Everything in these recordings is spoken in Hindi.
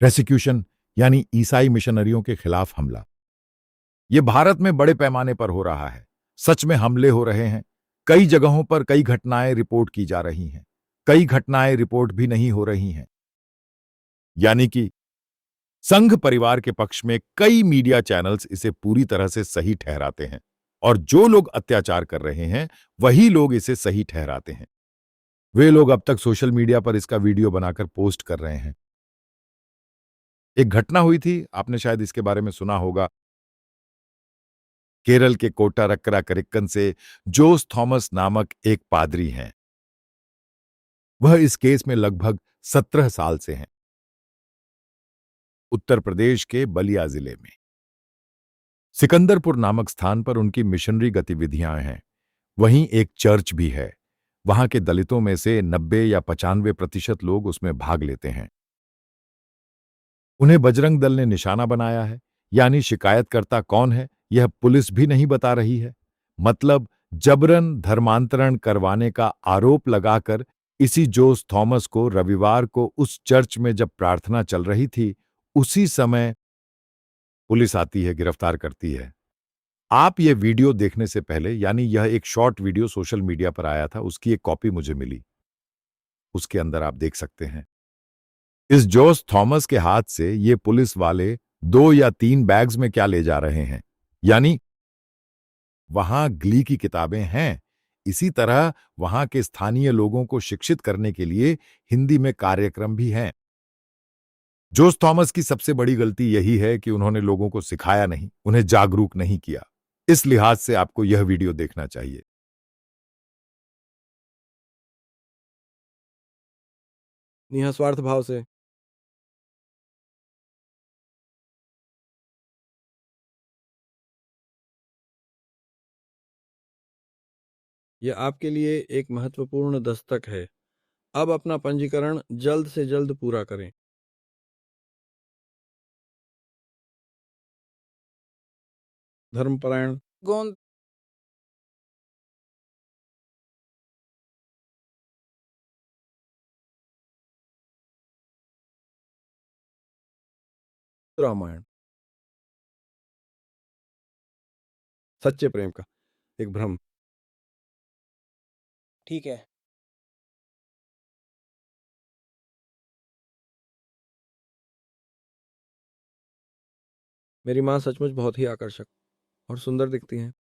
प्रोसिक्यूशन यानी ईसाई मिशनरियों के खिलाफ हमला। ये भारत में बड़े पैमाने पर हो रहा है। सच में हमले हो रहे हैं। कई जगहों पर कई घटनाएं रिपोर्ट की जा रही हैं। कई घटनाएं रिपोर्ट भी नहीं हो रही हैं। यानी कि संघ परिवार के पक्ष में कई मीडिया चैनल्स इसे पूरी तरह से सही ठहराते हैं और जो लोग अत्याचार कर रहे हैं वही लोग इसे सही ठहराते हैं। वे लोग अब तक सोशल मीडिया पर इसका वीडियो बनाकर पोस्ट कर रहे हैं। एक घटना हुई थी, आपने शायद इसके बारे में सुना होगा। केरल के कोट्टारक्करा करिक्कन से जोस थॉमस नामक एक पादरी हैं। वह इस केस में लगभग 17 साल से हैं। उत्तर प्रदेश के बलिया जिले में सिकंदरपुर नामक स्थान पर उनकी मिशनरी गतिविधियां हैं। वहीं एक चर्च भी है। वहां के दलितों में से 90 या 95% लोग उसमें भाग लेते हैं। उन्हें बजरंग दल ने निशाना बनाया है। यानी शिकायतकर्ता कौन है यह पुलिस भी नहीं बता रही है। मतलब जबरन धर्मांतरण करवाने का आरोप लगाकर इसी जोस थॉमस को रविवार को उस चर्च में जब प्रार्थना चल रही थी उसी समय पुलिस आती है, गिरफ्तार करती है। आप ये वीडियो देखने से पहले, यानी यह एक शॉर्ट वीडियो सोशल मीडिया पर आया था, उसकी एक कॉपी मुझे मिली। उसके अंदर आप देख सकते हैं इस जोस थॉमस के हाथ से ये पुलिस वाले 2 या 3 बैग्स में क्या ले जा रहे हैं। यानी वहां ग्ली की किताबें हैं। इसी तरह वहां के स्थानीय लोगों को शिक्षित करने के लिए हिंदी में कार्यक्रम भी हैं। जोस थॉमस की सबसे बड़ी गलती यही है कि उन्होंने लोगों को सिखाया नहीं, उन्हें जागरूक नहीं किया। इस लिहाज से आपको यह वीडियो देखना चाहिए। निस्वार्थ भाव से। यह आपके लिए एक महत्वपूर्ण दस्तक है। अब अपना पंजीकरण जल्द से जल्द पूरा करें। धर्मपरायण गोंद रामायण सच्चे प्रेम का एक भ्रम। ठीक है। मेरी माँ सचमुच बहुत ही आकर्षक और सुंदर दिखती हैं।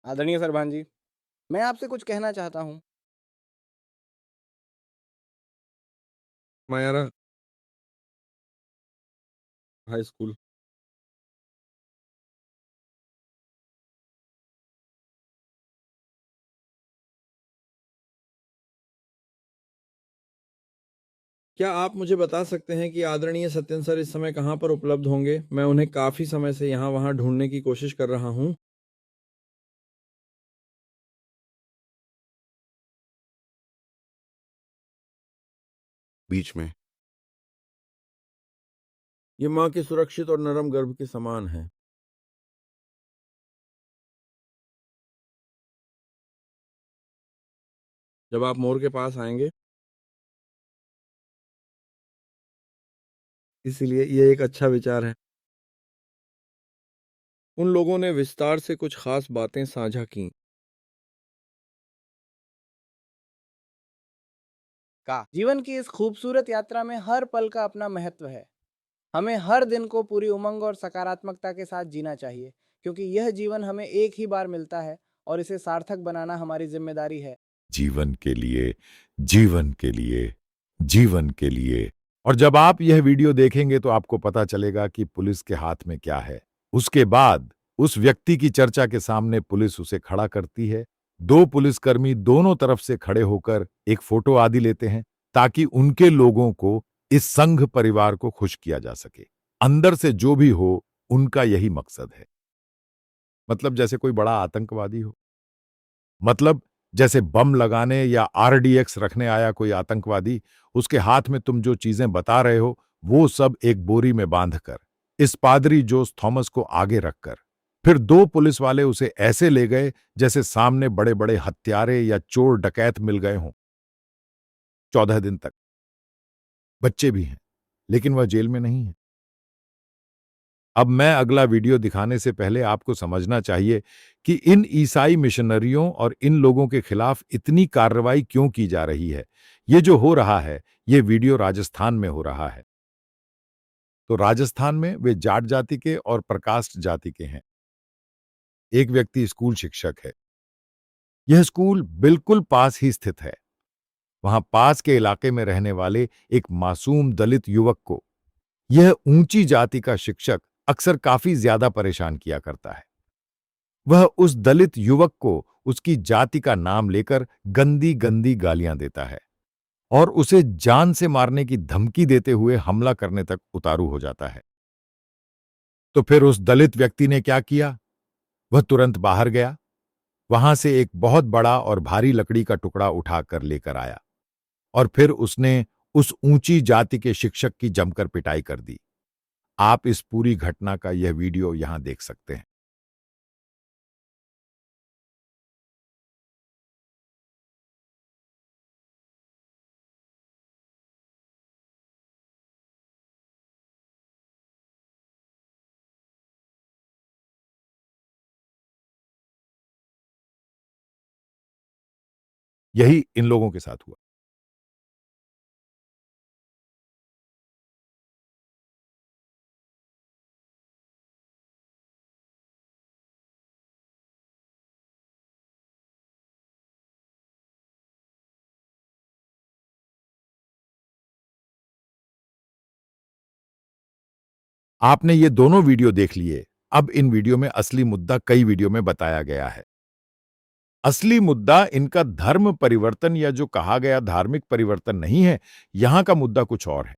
आदरणीय सरभान जी, मैं आपसे कुछ कहना चाहता हूँ। मायारा हाई स्कूल। क्या आप मुझे बता सकते हैं कि आदरणीय सत्यन सर इस समय कहाँ पर उपलब्ध होंगे? मैं उन्हें काफी समय से यहाँ वहाँ ढूंढने की कोशिश कर रहा हूँ। बीच में ये माँ के सुरक्षित और नरम गर्भ के समान है। जब आप मोर के पास आएंगे, इसीलिए ये एक अच्छा विचार है। उन लोगों ने विस्तार से कुछ खास बातें साझा की। का जीवन की इस खूबसूरत यात्रा में हर पल का अपना महत्व है। हमें हर दिन को पूरी उमंग और सकारात्मकता के साथ जीना चाहिए, क्योंकि यह जीवन हमें एक ही बार मिलता है और इसे सार्थक बनाना हमारी जिम्मेदारी है। जीवन के लिए, जीवन के लिए, जीवन के लिए। और जब आप यह वीडियो देखेंगे तो आपको पता चलेगा कि पुलिस के हाथ में क्या है। उसके बाद उस व्यक्ति की चर्चा के सामने पुलिस उसे खड़ा करती है। 2 पुलिसकर्मी दोनों तरफ से खड़े होकर एक फोटो आदि लेते हैं ताकि उनके लोगों को, इस संघ परिवार को खुश किया जा सके। अंदर से जो भी हो, उनका यही मकसद है। मतलब जैसे कोई बड़ा आतंकवादी हो। मतलब जैसे बम लगाने या आरडीएक्स रखने आया कोई आतंकवादी, उसके हाथ में तुम जो चीजें बता रहे हो वो सब एक बोरी में बांधकर, इस पादरी जोस थॉमस को आगे रखकर, फिर दो पुलिस वाले उसे ऐसे ले गए जैसे सामने बड़े बड़े हत्यारे या चोर डकैत मिल गए हों। 14 दिन तक। बच्चे भी हैं, लेकिन वह जेल में नहीं है। अब मैं अगला वीडियो दिखाने से पहले आपको समझना चाहिए कि इन ईसाई मिशनरियों और इन लोगों के खिलाफ इतनी कार्रवाई क्यों की जा रही है। ये जो हो रहा है, ये वीडियो राजस्थान में हो रहा है। तो राजस्थान में वे जाट जाति के और प्रकास्ट जाति के हैं। एक व्यक्ति स्कूल शिक्षक है। यह स्कूल बिल्कुल पास ही स्थित है। वहां पास के इलाके में रहने वाले एक मासूम दलित युवक को यह ऊंची जाति का शिक्षक अक्सर काफी ज्यादा परेशान किया करता है। वह उस दलित युवक को उसकी जाति का नाम लेकर गंदी गंदी गालियां देता है और उसे जान से मारने की धमकी देते हुए हमला करने तक उतारू हो जाता है। तो फिर उस दलित व्यक्ति ने क्या किया? वह तुरंत बाहर गया, वहां से एक बहुत बड़ा और भारी लकड़ी का टुकड़ा उठाकर लेकर आया और फिर उसने उस ऊंची जाति के शिक्षक की जमकर पिटाई कर दी। आप इस पूरी घटना का यह वीडियो यहां देख सकते हैं। यही इन लोगों के साथ हुआ। आपने ये दोनों वीडियो देख लिए। अब इन वीडियो में असली मुद्दा कई वीडियो में बताया गया है। असली मुद्दा इनका धर्म परिवर्तन या जो कहा गया धार्मिक परिवर्तन नहीं है। यहां का मुद्दा कुछ और है।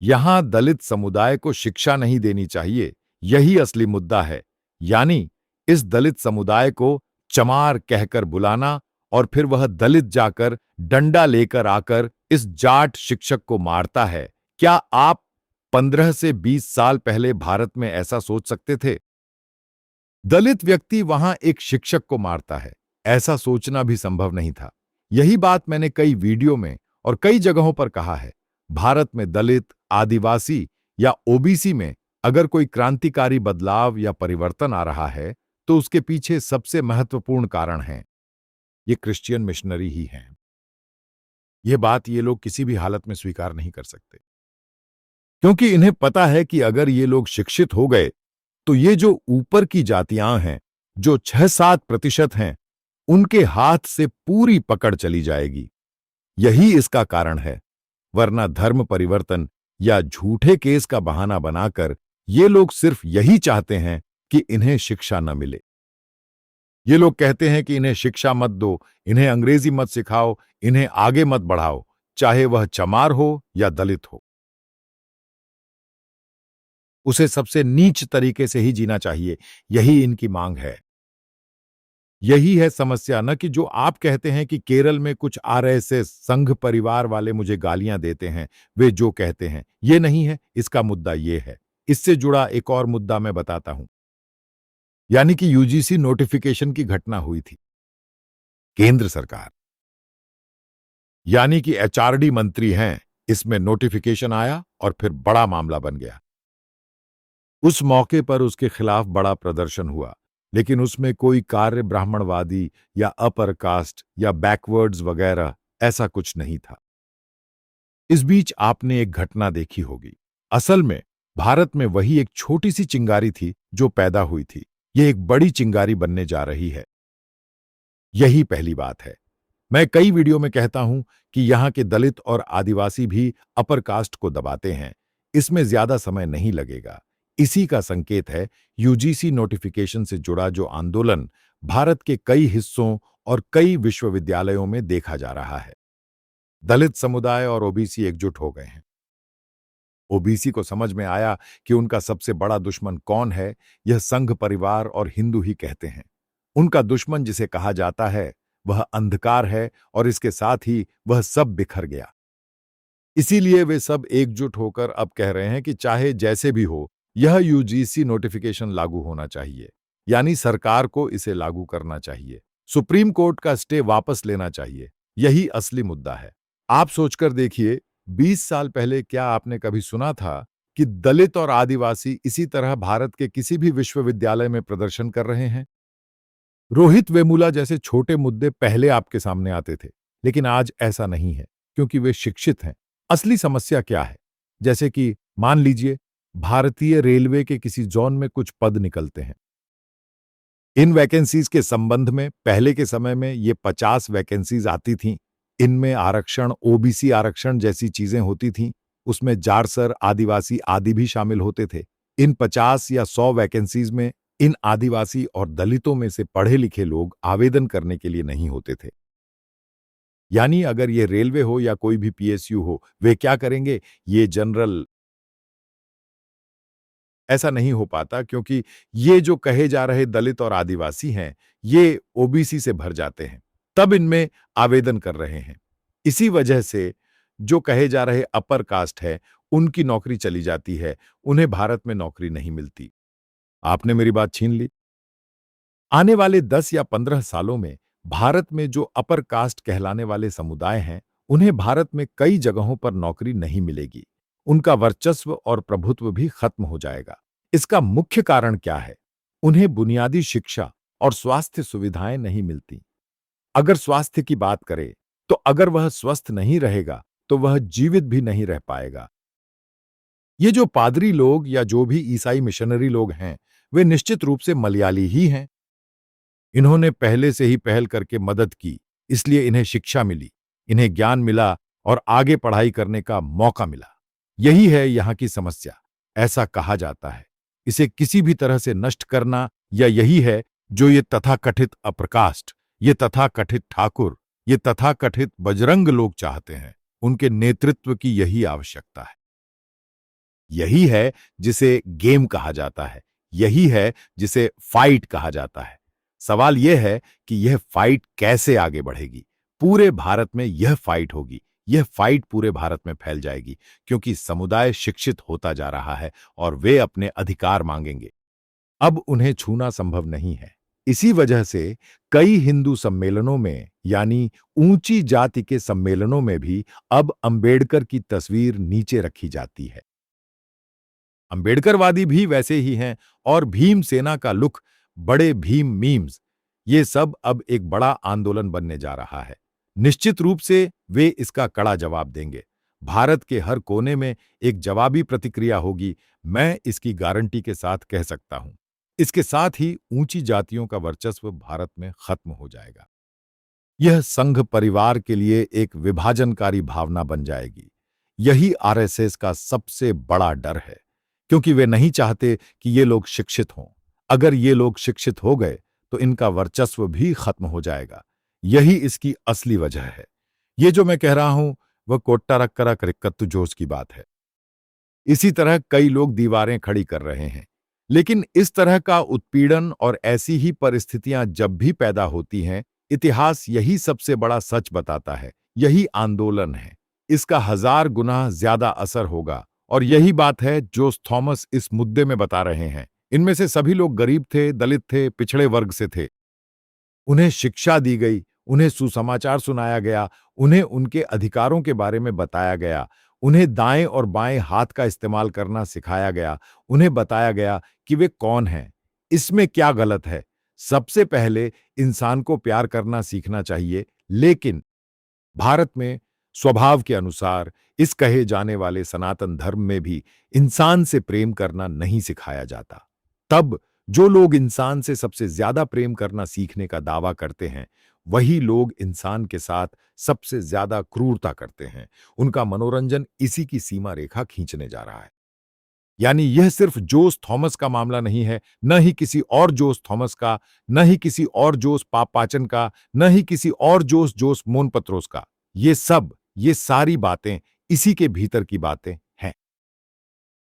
यहां दलित समुदाय को शिक्षा नहीं देनी चाहिए, यही असली मुद्दा है। यानी इस दलित समुदाय को चमार कहकर बुलाना और फिर वह दलित जाकर डंडा लेकर आकर इस जाट शिक्षक को मारता है। क्या आप 15 से 20 साल पहले भारत में ऐसा सोच सकते थे? दलित व्यक्ति वहां एक शिक्षक को मारता है, ऐसा सोचना भी संभव नहीं था। यही बात मैंने कई वीडियो में और कई जगहों पर कहा है। भारत में दलित, आदिवासी या ओबीसी में अगर कोई क्रांतिकारी बदलाव या परिवर्तन आ रहा है, तो उसके पीछे सबसे महत्वपूर्ण कारण है ये क्रिश्चियन मिशनरी ही हैं। ये बात ये लोग किसी भी हालत में स्वीकार नहीं कर सकते, क्योंकि इन्हें पता है कि अगर ये लोग शिक्षित हो गए तो ये जो ऊपर की जातियां हैं, जो 6-7% हैं, उनके हाथ से पूरी पकड़ चली जाएगी। यही इसका कारण है। वरना धर्म परिवर्तन या झूठे केस का बहाना बनाकर ये लोग सिर्फ यही चाहते हैं कि इन्हें शिक्षा न मिले। ये लोग कहते हैं कि इन्हें शिक्षा मत दो, इन्हें अंग्रेजी मत सिखाओ, इन्हें आगे मत बढ़ाओ, चाहे वह चमार हो या दलित हो। उसे सबसे नीच तरीके से ही जीना चाहिए, यही इनकी मांग है। यही है समस्या, न कि जो आप कहते हैं कि केरल में कुछ आरएसएस संघ परिवार वाले मुझे गालियां देते हैं, वे जो कहते हैं ये नहीं है। इसका मुद्दा ये है। इससे जुड़ा एक और मुद्दा मैं बताता हूं। यानी कि यूजीसी नोटिफिकेशन की घटना हुई थी। केंद्र सरकार यानी कि एचआरडी मंत्री हैं, इसमें नोटिफिकेशन आया और फिर बड़ा मामला बन गया। उस मौके पर उसके खिलाफ बड़ा प्रदर्शन हुआ, लेकिन उसमें कोई कार्य ब्राह्मणवादी या अपर कास्ट या बैकवर्ड्स वगैरह ऐसा कुछ नहीं था। इस बीच आपने एक घटना देखी होगी। असल में भारत में वही एक छोटी सी चिंगारी थी जो पैदा हुई थी। यह एक बड़ी चिंगारी बनने जा रही है। यही पहली बात है। मैं कई वीडियो में कहता हूं कि यहां के दलित और आदिवासी भी अपर कास्ट को दबाते हैं। इसमें ज्यादा समय नहीं लगेगा। इसी का संकेत है यूजीसी नोटिफिकेशन से जुड़ा जो आंदोलन भारत के कई हिस्सों और कई विश्वविद्यालयों में देखा जा रहा है। दलित समुदाय और ओबीसी एकजुट हो गए हैं। ओबीसी को समझ में आया कि उनका सबसे बड़ा दुश्मन कौन है। यह संघ परिवार और हिंदू ही कहते हैं। उनका दुश्मन जिसे कहा जाता है वह अंधकार है और इसके साथ ही वह सब बिखर गया। इसीलिए वे सब एकजुट होकर अब कह रहे हैं कि चाहे जैसे भी हो, यह यूजीसी नोटिफिकेशन लागू होना चाहिए, यानी सरकार को इसे लागू करना चाहिए। सुप्रीम कोर्ट का स्टे वापस लेना चाहिए। यही असली मुद्दा है। आप सोचकर देखिए, 20 साल पहले क्या आपने कभी सुना था कि दलित और आदिवासी इसी तरह भारत के किसी भी विश्वविद्यालय में प्रदर्शन कर रहे हैं? रोहित वेमुला जैसे छोटे मुद्दे पहले आपके सामने आते थे, लेकिन आज ऐसा नहीं है, क्योंकि वे शिक्षित हैं। असली समस्या क्या है? जैसे कि मान लीजिए, भारतीय रेलवे के किसी जोन में कुछ पद निकलते हैं। इन वैकेंसीज के संबंध में पहले के समय में ये 50 वैकेंसीज आती थीं। इनमें आरक्षण, ओबीसी आरक्षण जैसी चीजें होती थीं। उसमें जारसर, आदिवासी आदि भी शामिल होते थे। इन 50 या 100 वैकेंसीज में इन आदिवासी और दलितों में से पढ़े लिखे लोग आवेदन करने के लिए नहीं होते थे। यानी अगर ये रेलवे हो या कोई भी पीएसयू हो, वे क्या करेंगे? ये जनरल ऐसा नहीं हो पाता, क्योंकि ये जो कहे जा रहे दलित और आदिवासी हैं, ये ओबीसी से भर जाते हैं, तब इनमें आवेदन कर रहे हैं। इसी वजह से जो कहे जा रहे अपर कास्ट है, उनकी नौकरी चली जाती है, उन्हें भारत में नौकरी नहीं मिलती। आपने मेरी बात छीन ली। आने वाले 10 या 15 सालों में भारत में जो अपर कास्ट कहलाने वाले समुदाय हैं, उन्हें भारत में कई जगहों पर नौकरी नहीं मिलेगी। उनका वर्चस्व और प्रभुत्व भी खत्म हो जाएगा। इसका मुख्य कारण क्या है? उन्हें बुनियादी शिक्षा और स्वास्थ्य सुविधाएं नहीं मिलती। अगर स्वास्थ्य की बात करें, तो अगर वह स्वस्थ नहीं रहेगा, तो वह जीवित भी नहीं रह पाएगा। ये जो पादरी लोग या जो भी ईसाई मिशनरी लोग हैं, वे निश्चित रूप से मलयाली ही हैं। इन्होंने पहले से ही पहल करके मदद की, इसलिए इन्हें शिक्षा मिली, इन्हें ज्ञान मिला और आगे पढ़ाई करने का मौका मिला। यही है यहाँ की समस्या। ऐसा कहा जाता है, इसे किसी भी तरह से नष्ट करना, या यही है जो ये तथाकथित अप्रकाष्ट, ये तथाकथित ठाकुर, ये तथाकथित बजरंग लोग चाहते हैं। उनके नेतृत्व की यही आवश्यकता है। यही है जिसे गेम कहा जाता है, यही है जिसे फाइट कहा जाता है। सवाल यह है कि यह फाइट कैसे आगे बढ़ेगी। पूरे भारत में यह फाइट होगी, यह फाइट पूरे भारत में फैल जाएगी, क्योंकि समुदाय शिक्षित होता जा रहा है और वे अपने अधिकार मांगेंगे। अब उन्हें छूना संभव नहीं है। इसी वजह से कई हिंदू सम्मेलनों में, यानी ऊंची जाति के सम्मेलनों में भी अब अंबेडकर की तस्वीर नीचे रखी जाती है। अंबेडकरवादी भी वैसे ही हैं, और भीमसेना का लुक, बड़े भीम मीम्स, ये सब अब एक बड़ा आंदोलन बनने जा रहा है। निश्चित रूप से वे इसका कड़ा जवाब देंगे। भारत के हर कोने में एक जवाबी प्रतिक्रिया होगी, मैं इसकी गारंटी के साथ कह सकता हूं। इसके साथ ही ऊंची जातियों का वर्चस्व भारत में खत्म हो जाएगा। यह संघ परिवार के लिए एक विभाजनकारी भावना बन जाएगी। यही आरएसएस का सबसे बड़ा डर है, क्योंकि वे नहीं चाहते कि ये लोग शिक्षित हों। अगर ये लोग शिक्षित हो गए, तो इनका वर्चस्व भी खत्म हो जाएगा। यही इसकी असली वजह है। ये जो मैं कह रहा हूं, वह कोट्टारक्करा क्रिकत्तु जोश की बात है। इसी तरह कई लोग दीवारें खड़ी कर रहे हैं। लेकिन इस तरह का उत्पीड़न और ऐसी ही परिस्थितियां जब भी पैदा होती हैं, इतिहास यही सबसे बड़ा सच बताता है। यही आंदोलन है। इसका 1000 गुना ज्यादा असर होगा, और यही बात है जो थॉमस इस मुद्दे में बता रहे हैं। इनमें से सभी लोग गरीब थे, दलित थे, पिछड़े वर्ग से थे। उन्हें शिक्षा दी गई, उन्हें सुसमाचार सुनाया गया, उन्हें उनके अधिकारों के बारे में बताया गया, उन्हें दाएं और बाएं हाथ का इस्तेमाल करना सिखाया गया, उन्हें बताया गया कि वे कौन हैं, इसमें क्या गलत है। सबसे पहले इंसान को प्यार करना सीखना चाहिए, लेकिन भारत में स्वभाव के अनुसार इस कहे जाने वाले सनातन धर्म में भी इंसान से प्रेम करना नहीं सिखाया जाता। तब जो लोग इंसान से सबसे ज्यादा प्रेम करना सीखने का दावा करते हैं, वही लोग इंसान के साथ सबसे ज्यादा क्रूरता करते हैं। उनका मनोरंजन इसी की सीमा रेखा खींचने जा रहा है। यानी यह सिर्फ जोस थॉमस का मामला नहीं है, न ही किसी और जोस थॉमस का, न ही किसी और जोस पापाचन का, न ही किसी और जोस मोनपत्रोस का। ये सारी बातें इसी के भीतर की बातें हैं।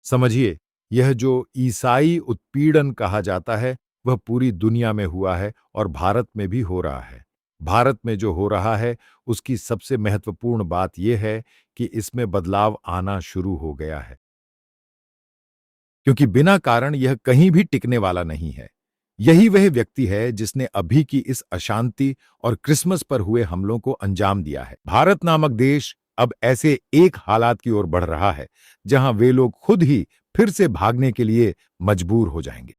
समझिए, यह जो ईसाई उत्पीड़न कहा जाता है, वह पूरी दुनिया में हुआ है और भारत में भी हो रहा है। भारत में जो हो रहा है उसकी सबसे महत्वपूर्ण बात यह है कि इसमें बदलाव आना शुरू हो गया है, क्योंकि बिना कारण यह कहीं भी टिकने वाला नहीं है। यही वह व्यक्ति है जिसने अभी की इस अशांति और क्रिसमस पर हुए हमलों को अंजाम दिया है। भारत नामक देश अब ऐसे एक हालात की ओर बढ़ रहा है जहां वे लोग खुद ही फिर से भागने के लिए मजबूर हो जाएंगे।